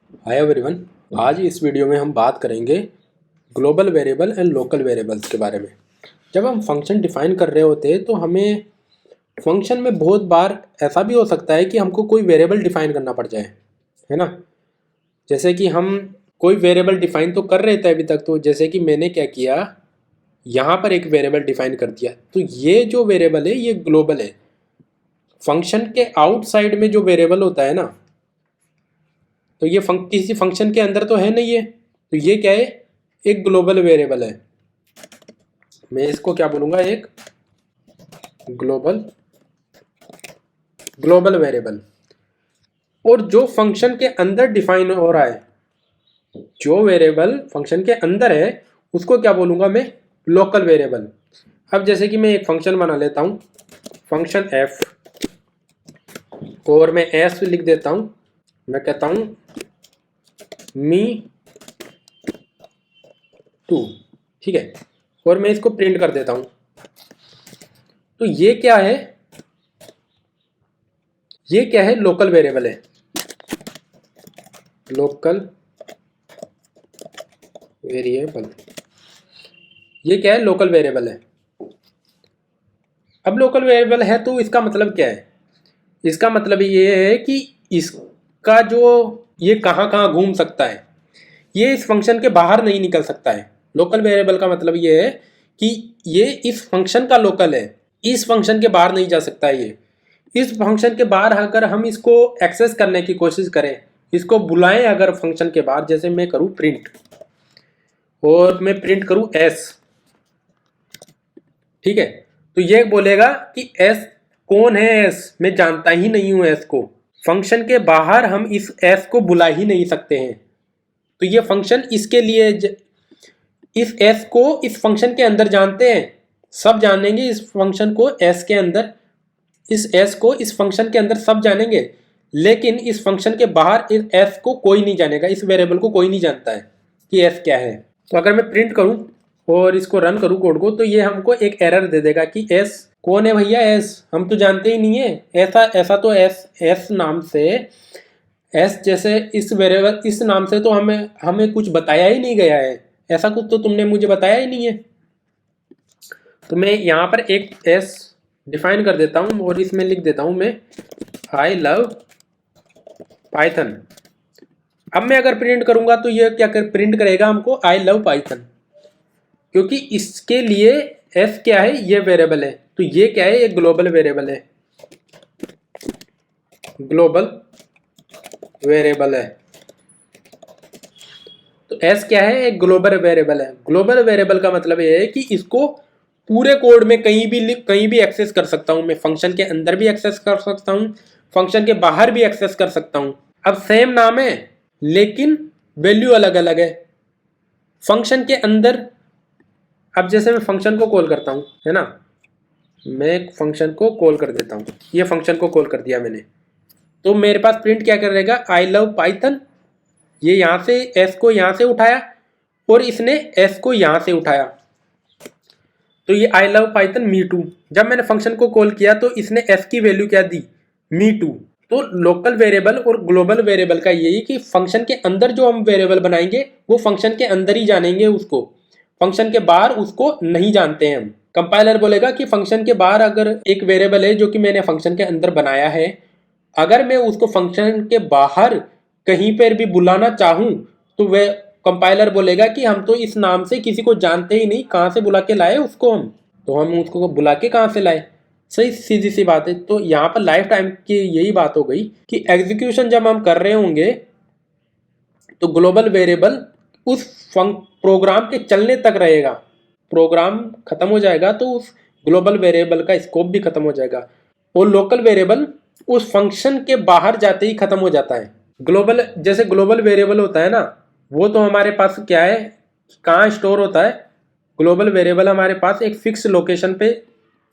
Hi everyone. आज इस video में हम बात करेंगे global variable and local variables के बारे में। जब हम फंक्शन डिफाइन कर रहे होते हैं तो हमें फंक्शन में बहुत बार ऐसा भी हो सकता है कि हमको कोई वेरिएबल डिफाइन करना पड़ जाए, है ना। जैसे कि हम कोई वेरिएबल डिफाइन तो कर रहे थे अभी तक, तो जैसे कि मैंने क्या किया, यहाँ पर एक वेरिएबल डिफाइन कर दिया, तो ये जो वेरिएबल है ये ग्लोबल है। फंक्शन के आउटसाइड में जो वेरिएबल होता है ना, तो ये किसी फंक्शन के अंदर तो है नहीं है, तो ये क्या है, एक ग्लोबल वेरिएबल है। मैं इसको क्या बोलूँगा, एक ग्लोबल ग्लोबल वेरिएबल। और जो फंक्शन के अंदर डिफाइन हो रहा है, जो वेरिएबल फंक्शन के अंदर है, उसको क्या बोलूँगा मैं, लोकल वेरिएबल। अब जैसे कि मैं एक फंक्शन बना लेता हूँ, फंक्शन एफ, और मैं एस लिख देता हूँ। मैं कहता हूँ मी टू, ठीक है, और मैं इसको प्रिंट कर देता हूँ। तो ये क्या है, ये क्या है, लोकल वेरिएबल है। लोकल वेरिएबल, ये क्या है, लोकल वेरिएबल है। अब लोकल वेरिएबल है तो इसका मतलब क्या है, इसका मतलब ये है कि इसका जो, ये कहाँ कहाँ घूम सकता है, ये इस फंक्शन के बाहर नहीं निकल सकता है। लोकल वेरिएबल का मतलब ये है कि ये इस फंक्शन का लोकल है, इस फंक्शन के बाहर नहीं जा सकता है। ये इस फंक्शन के बाहर अगर हम इसको एक्सेस करने की कोशिश करें, इसको बुलाएं अगर फंक्शन के बाहर, जैसे मैं करूं प्रिंट, और मैं प्रिंट करूं एस, ठीक है, तो ये बोलेगा कि एस कौन है, एस मैं जानता ही नहीं हूं एस को। फंक्शन के बाहर हम इस एस को बुला ही नहीं सकते हैं। तो ये फंक्शन इसके लिए इस एस को इस फंक्शन के अंदर जानते हैं, सब जानेंगे इस फंक्शन को एस के अंदर, इस एस को इस फंक्शन के अंदर सब जानेंगे, लेकिन इस फंक्शन के बाहर इस एस को कोई नहीं जानेगा, इस वेरिएबल को कोई नहीं जानता है कि एस क्या है। तो अगर मैं प्रिंट करूं और इसको रन करूं कोड को, तो ये हमको एक एरर दे देगा कि एस कौन है भैया, एस हम तो जानते ही नहीं है। ऐसा ऐसा तो एस नाम से, एस जैसे इस वेरिएबल, इस नाम से तो हमें हमें कुछ बताया ही नहीं गया है, ऐसा कुछ तो तुमने मुझे बताया ही नहीं है। तो मैं यहाँ पर एक एस डिफाइन कर देता हूँ और इसमें लिख देता हूँ मैं आई लव पाइथन। अब मैं अगर प्रिंट करूंगा तो ये क्या प्रिंट करेगा हमको, आई लव पाइथन, क्योंकि इसके लिए एस क्या है, ये वेरिएबल है। तो ये क्या है, एक ग्लोबल वेरिएबल है, ग्लोबल वेरिएबल है। तो एस क्या है, एक ग्लोबल वेरिएबल है। ग्लोबल वेरिएबल का मतलब ये है कि इसको पूरे कोड में कहीं भी एक्सेस कर सकता हूं मैं, फंक्शन के अंदर भी एक्सेस कर सकता हूं, फंक्शन के बाहर भी एक्सेस कर सकता हूं। अब सेम नाम है लेकिन वैल्यू अलग अलग है फंक्शन के अंदर। अब जैसे मैं फंक्शन को कॉल करता हूं, है ना, मैं एक फंक्शन को कॉल कर देता हूं, ये फंक्शन को कॉल कर दिया मैंने, तो मेरे पास प्रिंट क्या करेगा, आई लव पाइथन। ये यहां से एस को यहां से उठाया और इसने एस को यहां से उठाया, तो ये I love Python me too. जब मैंने फंक्शन को कॉल किया तो इसने एस की वैल्यू क्या दी, मी टू। तो लोकल वेरिएबल और ग्लोबल वेरिएबल का यही कि फंक्शन के अंदर जो हम वेरिएबल बनाएंगे वो फंक्शन के अंदर ही जानेंगे उसको, फंक्शन के बाहर उसको नहीं जानते हैं हम। कंपाइलर बोलेगा कि फंक्शन के बाहर अगर एक वेरिएबल है जो कि मैंने फंक्शन के अंदर बनाया है, अगर मैं उसको फंक्शन के बाहर कहीं पर भी बुलाना चाहूं, तो वह कंपाइलर बोलेगा कि हम तो इस नाम से किसी को जानते ही नहीं, कहाँ से बुला के लाए उसको हम, तो हम उसको बुला के कहाँ से लाए। सही सीधी सी बात है। तो यहाँ पर लाइफ टाइम की यही बात हो गई कि एग्जीक्यूशन जब हम कर रहे होंगे तो ग्लोबल वेरिएबल उस प्रोग्राम के चलने तक रहेगा, प्रोग्राम खत्म हो जाएगा तो उस ग्लोबल वेरिएबल का स्कोप भी खत्म हो जाएगा, और लोकल वेरिएबल उस फंक्शन के बाहर जाते ही खत्म हो जाता है। ग्लोबल, जैसे ग्लोबल वेरिएबल होता है ना, वो तो हमारे पास क्या है, कहाँ स्टोर होता है, ग्लोबल वेरिएबल हमारे पास एक फिक्स लोकेशन पे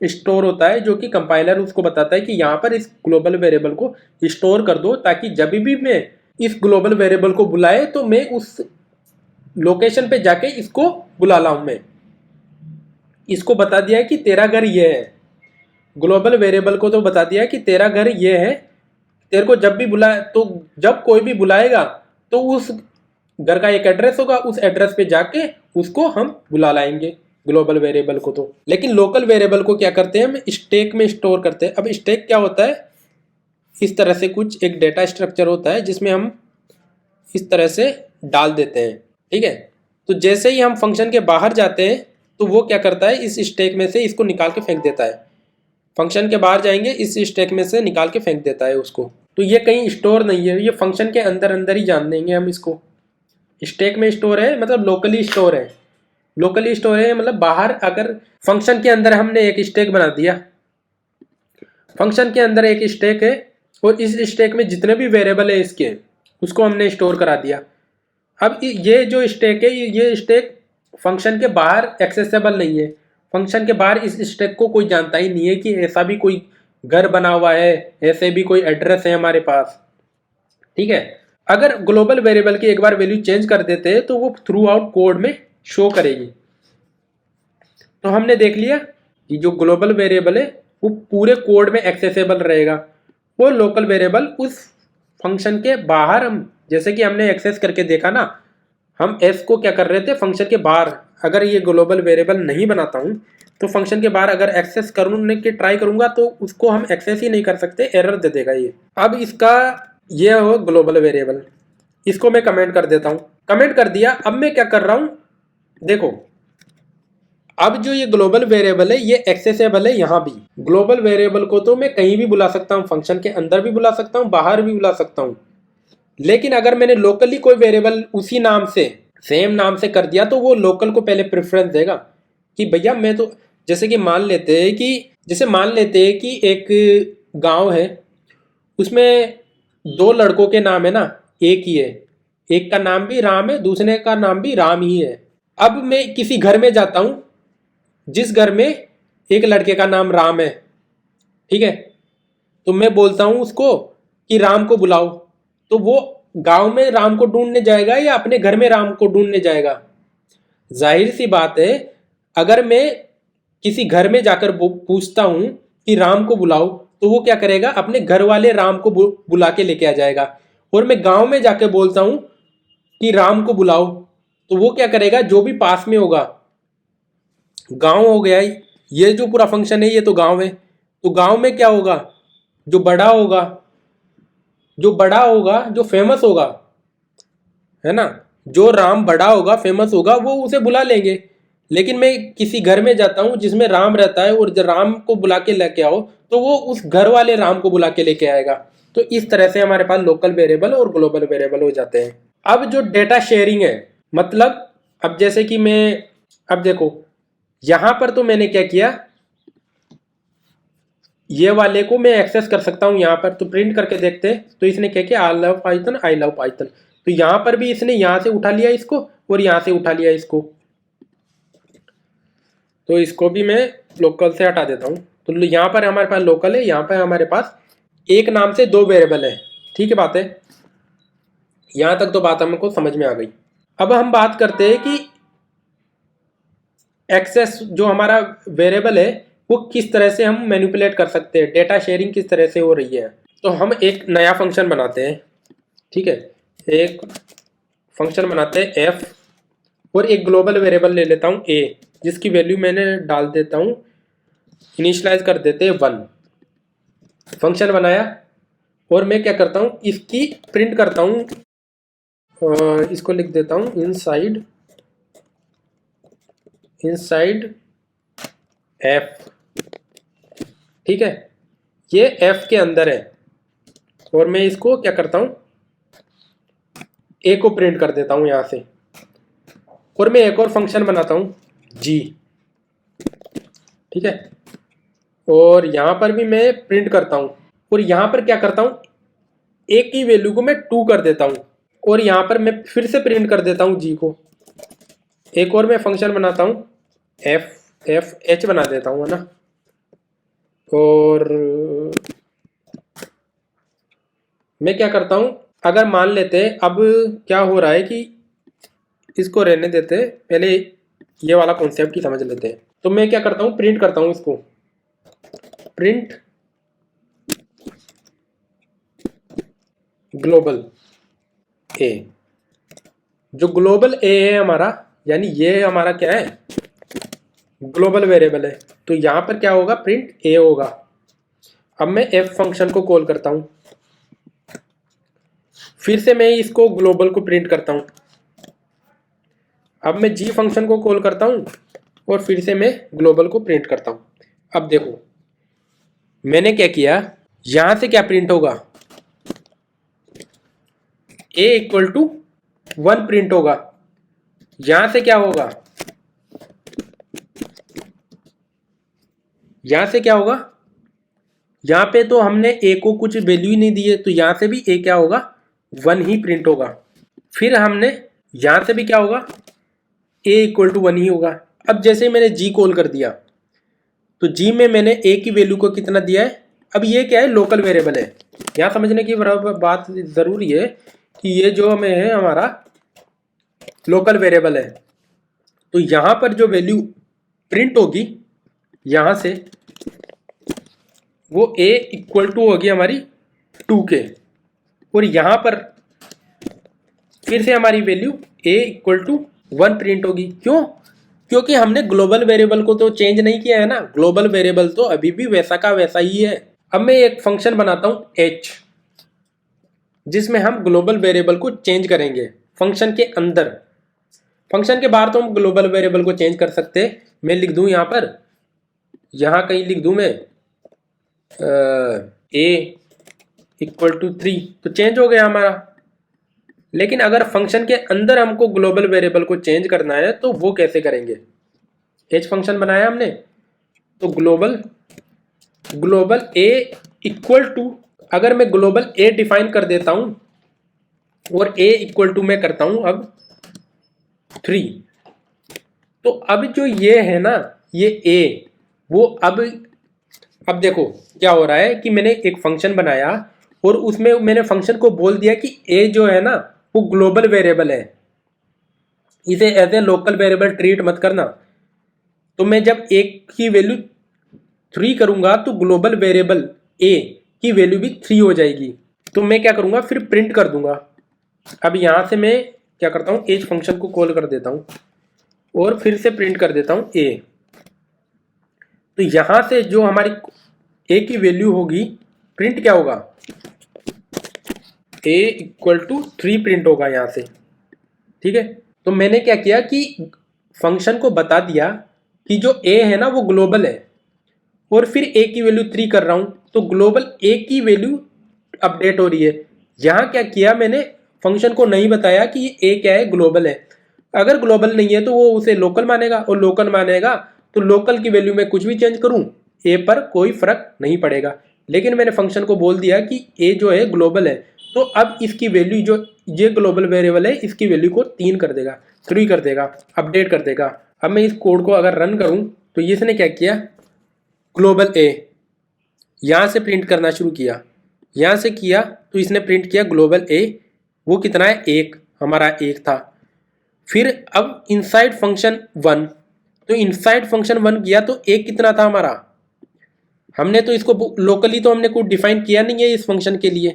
स्टोर होता है, जो कि कंपाइलर उसको बताता है कि यहाँ पर इस ग्लोबल वेरिएबल को स्टोर कर दो, ताकि जब भी मैं इस ग्लोबल वेरिएबल को बुलाए तो मैं उस लोकेशन पे जाके इसको बुला लाऊं। मैं इसको बता दिया है कि तेरा घर ये है, ग्लोबल वेरिएबल को तो बता दिया है कि तेरा घर ये है, तेरे को जब भी बुलाए, तो जब कोई भी बुलाएगा तो उस घर का एक एड्रेस होगा, उस एड्रेस पे जाके उसको हम बुला लाएंगे ग्लोबल वेरिएबल को। तो लेकिन लोकल वेरिएबल को क्या करते हैं, हम स्टैक में स्टोर करते हैं। अब स्टैक क्या होता है, इस तरह से कुछ एक डेटा स्ट्रक्चर होता है जिसमें हम इस तरह से डाल देते हैं, ठीक है। तो जैसे ही हम फंक्शन के बाहर जाते हैं तो वो क्या करता है, इस स्टैक में से इसको निकाल के फेंक देता है। फंक्शन के बाहर जाएंगे, इस स्टैक में से निकाल के फेंक देता है उसको। तो ये कहीं स्टोर नहीं है, ये फंक्शन के अंदर अंदर ही जान देंगे हम इसको। स्टैक में स्टोर है मतलब लोकली स्टोर है। लोकली स्टोर है मतलब बाहर, अगर फंक्शन के अंदर हमने एक स्टैक बना दिया, फंक्शन के अंदर एक स्टैक है और इस स्टैक में जितने भी वेरिएबल है इसके, उसको हमने स्टोर करा दिया। अब ये जो स्टैक है, ये स्टैक फंक्शन के बाहर एक्सेसिबल नहीं है। फंक्शन के बाहर इस स्टैक को कोई जानता ही नहीं है कि ऐसा भी कोई घर बना हुआ है, ऐसे भी कोई एड्रेस है हमारे पास, ठीक है। अगर ग्लोबल वेरिएबल की एक बार वैल्यू चेंज कर देते हैं तो वो थ्रू आउट कोड में शो करेगी। तो हमने देख लिया कि जो ग्लोबल वेरिएबल है वो पूरे कोड में एक्सेसिबल रहेगा। वो लोकल वेरिएबल उस फंक्शन के बाहर, हम जैसे कि हमने एक्सेस करके देखा ना, हम एस को क्या कर रहे थे, फंक्शन के बाहर। अगर ये ग्लोबल वेरिएबल नहीं बनाता हूँ तो फंक्शन के बाहर अगर एक्सेस करने की ट्राई करूंगा तो उसको हम एक्सेस ही नहीं कर सकते, एरर दे देगा ये। अब इसका ये हो ग्लोबल वेरिएबल, इसको मैं कमेंट कर देता हूँ। कमेंट कर दिया। अब मैं क्या कर रहा हूँ, देखो अब जो ये ग्लोबल वेरिएबल है ये एक्सेसिबल है। यहाँ भी ग्लोबल वेरिएबल को तो मैं कहीं भी बुला सकता हूँ, फंक्शन के अंदर भी बुला सकता हूँ, बाहर भी बुला सकता हूँ। लेकिन अगर मैंने लोकली कोई वेरिएबल उसी नाम से, सेम नाम से कर दिया तो वो लोकल को पहले प्रेफरेंस देगा कि भैया मैं तो, जैसे कि मान लेते हैं कि एक गांव है, उसमें दो लड़कों के नाम है ना, एक ही है, एक का नाम भी राम है, दूसरे का नाम भी राम ही है। अब मैं किसी घर में जाता हूं जिस घर में एक लड़के का नाम राम है, ठीक है, तो मैं बोलता हूं उसको कि राम को बुलाओ, तो वो गांव में राम को ढूंढने जाएगा या अपने घर में राम को ढूंढने जाएगा? जाहिर सी बात है, अगर मैं किसी घर में जाकर पूछता हूं कि राम को बुलाओ तो वो क्या करेगा, अपने घर वाले राम को बुला के लेके आ जाएगा। और मैं गांव में जाके बोलता हूं कि राम को बुलाओ तो वो क्या करेगा, जो भी पास में होगा, गांव हो गया ये जो पूरा फंक्शन है ये तो गांव है, तो गांव में क्या होगा, जो बड़ा होगा, जो फेमस होगा, है ना, जो राम बड़ा होगा फेमस होगा वो उसे बुला लेंगे। लेकिन मैं किसी घर में जाता हूँ जिसमें राम रहता है और जब राम को बुला के लेके आओ तो वो उस घर वाले राम को बुला के लेके आएगा। तो इस तरह से हमारे पास लोकल वेरिएबल और ग्लोबल वेरिएबल हो जाते हैं। अब जो डेटा शेयरिंग है, मतलब अब जैसे कि मैं, अब देखो यहां पर तो मैंने क्या किया, ये वाले को मैं एक्सेस कर सकता हूं यहां पर, तो प्रिंट करके देखते हैं। तो इसने क्या किया, आई लव पाइथन, आई लव पाइथन, तो यहां पर भी इसने यहां से उठा लिया इसको और यहां से उठा लिया इसको। तो इसको भी मैं लोकल से हटा देता हूं। तो यहां पर हमारे पास लोकल है, यहां पर हमारे पास एक नाम से दो वेरिएबल है, ठीक है बात है। यहां तक तो बात हमको समझ में आ गई। अब हम बात करते हैं कि एक्सेस जो हमारा वेरिएबल है वो किस तरह से हम मैनिपुलेट कर सकते हैं, डेटा शेयरिंग किस तरह से हो रही है। तो हम एक नया फंक्शन बनाते हैं, ठीक है, एक फंक्शन बनाते हैं एफ, और एक ग्लोबल वेरिएबल ले लेता हूँ ए, जिसकी वैल्यू मैंने डाल देता हूँ, इनिशियलाइज कर देते हैं 1। फंक्शन बनाया और मैं क्या करता हूँ, इसकी प्रिंट करता हूँ, इसको लिख देता हूँ इनसाइड एफ, ठीक है, ये एफ के अंदर है। और मैं इसको क्या करता हूँ, ए को प्रिंट कर देता हूँ यहां से। और मैं एक और फंक्शन बनाता हूँ जी, ठीक है, और यहां पर भी मैं प्रिंट करता हूँ। और यहां पर क्या करता हूँ, ए की वैल्यू को मैं 2 कर देता हूँ और यहां पर मैं फिर से प्रिंट कर देता हूँ जी को। एक और मैं फंक्शन बनाता हूँ एफ एच बना देता हूँ, है ना। और मैं क्या करता हूँ, अगर मान लेते हैं, अब क्या हो रहा है कि इसको रहने देते हैं, पहले ये वाला कॉन्सेप्ट ही समझ लेते हैं। तो मैं क्या करता हूँ, प्रिंट करता हूँ इसको, प्रिंट ग्लोबल ए, जो ग्लोबल ए है हमारा, यानी ये हमारा क्या है, ग्लोबल वेरिएबल है, तो यहां पर क्या होगा, प्रिंट ए होगा। अब मैं एफ फंक्शन को कॉल करता हूं, फिर से मैं इसको ग्लोबल को प्रिंट करता हूं। अब मैं जी फंक्शन को कॉल करता हूं और फिर से मैं ग्लोबल को प्रिंट करता हूं। अब देखो मैंने क्या किया, यहां से क्या प्रिंट होगा, ए इक्वल टू 1 प्रिंट होगा। यहां से क्या होगा, यहां से क्या होगा, यहां पे तो हमने ए को कुछ वैल्यू ही नहीं दी है, तो यहां से भी ए क्या होगा, 1 ही प्रिंट होगा। फिर हमने यहां से भी क्या होगा, ए इक्वल टू 1 ही होगा। अब जैसे मैंने जी कॉल कर दिया, तो जी में मैंने ए की वैल्यू को कितना दिया है, अब ये क्या है, लोकल वेरिएबल है। यहाँ समझने की बात जरूरी है कि ये जो हमें है हमारा लोकल वेरिएबल है, तो यहाँ पर जो वैल्यू प्रिंट होगी यहाँ से, वो ए इक्वल टू होगी हमारी 2 के, और यहाँ पर फिर से हमारी value a equal to 1 print होगी। क्यों, क्योंकि हमने ग्लोबल वेरिएबल को तो चेंज नहीं किया है ना, ग्लोबल वेरिएबल तो अभी भी वैसा का वैसा ही है। अब मैं एक फंक्शन बनाता हूं h, जिसमें हम ग्लोबल वेरिएबल को चेंज करेंगे फंक्शन के अंदर। फंक्शन के बाहर तो हम ग्लोबल वेरिएबल को चेंज कर सकते हैं। मैं लिख दूं यहां पर, यहां कहीं लिख दूं मैं a इक्वल टू 3, तो चेंज हो गया हमारा। लेकिन अगर फंक्शन के अंदर हमको ग्लोबल वेरिएबल को चेंज करना है तो वो कैसे करेंगे, h फंक्शन बनाया हमने, तो ग्लोबल a इक्वल टू, अगर मैं ग्लोबल a डिफाइन कर देता हूं और a इक्वल टू मैं करता हूं अब 3, तो अब जो ये है ना, ये a, वो अब देखो क्या हो रहा है कि मैंने एक फंक्शन बनाया और उसमें मैंने फंक्शन को बोल दिया कि a जो है ना वो ग्लोबल वेरिएबल है, इसे as a local variable treat मत करना। तो मैं जब a की वैल्यू 3 करूंगा तो ग्लोबल वेरिएबल a की वैल्यू भी 3 हो जाएगी। तो मैं क्या करूंगा, फिर प्रिंट कर दूंगा। अब यहां से मैं क्या करता हूं, एज फंक्शन को कॉल कर देता हूं और फिर से प्रिंट कर देता हूं a। तो यहां से जो हमारी a की वैल्यू होगी, प्रिंट क्या होगा, a इक्वल टू 3 प्रिंट होगा यहां से। ठीक है, तो मैंने क्या किया कि फंक्शन को बता दिया कि जो a है ना वो ग्लोबल है, और फिर a की वैल्यू 3 कर रहा हूं, तो ग्लोबल a की वैल्यू अपडेट हो रही है। यहां क्या किया मैंने, फंक्शन को नहीं बताया कि ये a क्या है, ग्लोबल है। अगर ग्लोबल नहीं है तो वो उसे लोकल मानेगा, और लोकल मानेगा तो लोकल की वैल्यू में कुछ भी चेंज करूं a पर कोई फर्क नहीं पड़ेगा। लेकिन मैंने फंक्शन को बोल दिया कि a जो है ग्लोबल है, तो अब इसकी वैल्यू जो ये ग्लोबल वेरिएबल है इसकी वैल्यू को 3 कर देगा, 3 कर देगा, अपडेट कर देगा। अब मैं इस कोड को अगर रन करूं तो इसने क्या किया, ग्लोबल ए यहां से प्रिंट करना शुरू किया, यहां से किया तो इसने प्रिंट किया ग्लोबल ए, वो कितना है, 1, हमारा 1 था। फिर अब इनसाइड फंक्शन 1, तो इनसाइड फंक्शन 1 किया तो 1 कितना था हमारा, हमने तो इसको लोकली तो हमने कुछ डिफाइन किया नहीं है इस फंक्शन के लिए,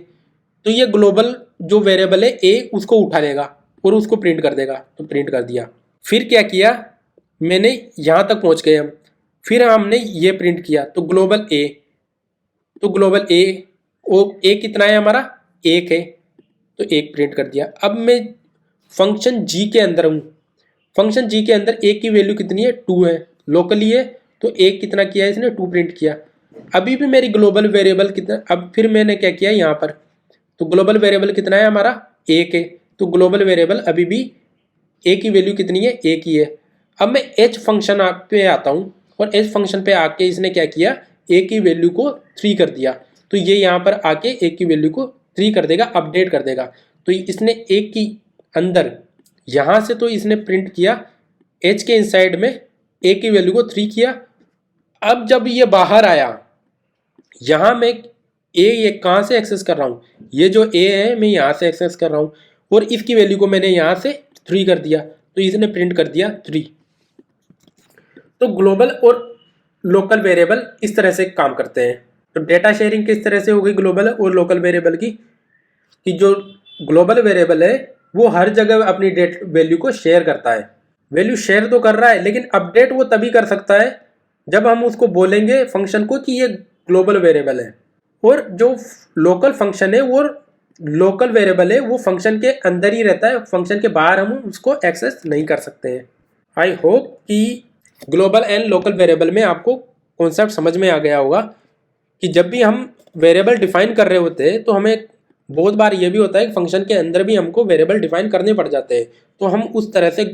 तो ये ग्लोबल जो वेरिएबल है ए उसको उठा लेगा और उसको प्रिंट कर देगा, तो प्रिंट कर दिया। फिर क्या किया मैंने, यहां तक पहुंच गए हम, फिर हमने ये प्रिंट किया तो ग्लोबल ए, तो ग्लोबल ए, वो ए कितना है हमारा, 1 है, तो 1 प्रिंट कर दिया। अब मैं फंक्शन जी के अंदर हूं, फंक्शन जी के अंदर ए की वैल्यू कितनी है, 2 है, लोकली है, तो 1 कितना किया इसने, 2 प्रिंट किया। अभी भी मेरी ग्लोबल वेरिएबल कितना, अब फिर मैंने क्या किया यहाँ पर, तो ग्लोबल वेरिएबल कितना है हमारा, 1 है, तो ग्लोबल वेरिएबल अभी भी ए की वैल्यू कितनी है, 1 ही है। अब मैं एच फंक्शन पे आता हूँ और एच फंक्शन पे आके इसने क्या किया, ए की वैल्यू को 3 कर दिया, तो ये यहाँ पर आके ए की वैल्यू को 3 कर देगा, अपडेट कर देगा। तो इसने ए की अंदर यहाँ से तो इसने प्रिंट किया, एच के इनसाइड में ए की वैल्यू को 3 किया। अब जब ये बाहर आया, यहाँ मैं ए ये कहाँ से एक्सेस कर रहा हूँ, ये जो ए है मैं यहाँ से एक्सेस कर रहा हूँ, और इसकी वैल्यू को मैंने यहाँ से 3 कर दिया, तो इसने प्रिंट कर दिया 3। तो ग्लोबल और लोकल वेरिएबल इस तरह से काम करते हैं। तो डेटा शेयरिंग किस तरह से होगी ग्लोबल और लोकल वेरिएबल की, कि जो ग्लोबल वेरिएबल है वो हर जगह अपनी डेट वैल्यू को शेयर करता है। वैल्यू शेयर तो कर रहा है, लेकिन अपडेट वो तभी कर सकता है जब हम उसको बोलेंगे फंक्शन को कि ये ग्लोबल वेरिएबल है। और जो लोकल फंक्शन है वो लोकल वेरिएबल है, वो फंक्शन के अंदर ही रहता है, फंक्शन के बाहर हम उसको एक्सेस नहीं कर सकते हैं। आई होप कि ग्लोबल एंड लोकल वेरिएबल में आपको कॉन्सेप्ट समझ में आ गया होगा कि जब भी हम वेरिएबल डिफाइन कर रहे होते हैं तो हमें बहुत बार ये भी होता है कि फंक्शन के अंदर भी हमको वेरिएबल डिफाइन करने पड़ जाते हैं। तो हम उस तरह से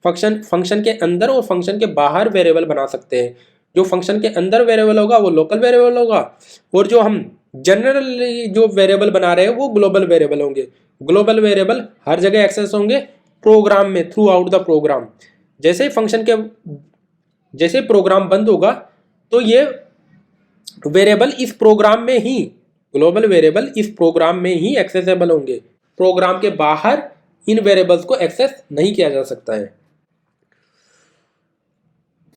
फंक्शन के अंदर और फंक्शन के बाहर वेरिएबल बना सकते हैं। जो फंक्शन के अंदर वेरिएबल होगा वो लोकल वेरिएबल होगा, और जो हम जनरली जो वेरिएबल बना रहे हैं वो ग्लोबल वेरिएबल होंगे। ग्लोबल वेरिएबल हर जगह एक्सेस होंगे प्रोग्राम में, थ्रू आउट द प्रोग्राम। जैसे फंक्शन के जैसे प्रोग्राम बंद होगा तो ये वेरिएबल इस प्रोग्राम में ही, ग्लोबल वेरिएबल इस प्रोग्राम में ही एक्सेसेबल होंगे। प्रोग्राम के बाहर इन वेरिएबल्स को एक्सेस नहीं किया जा सकता है।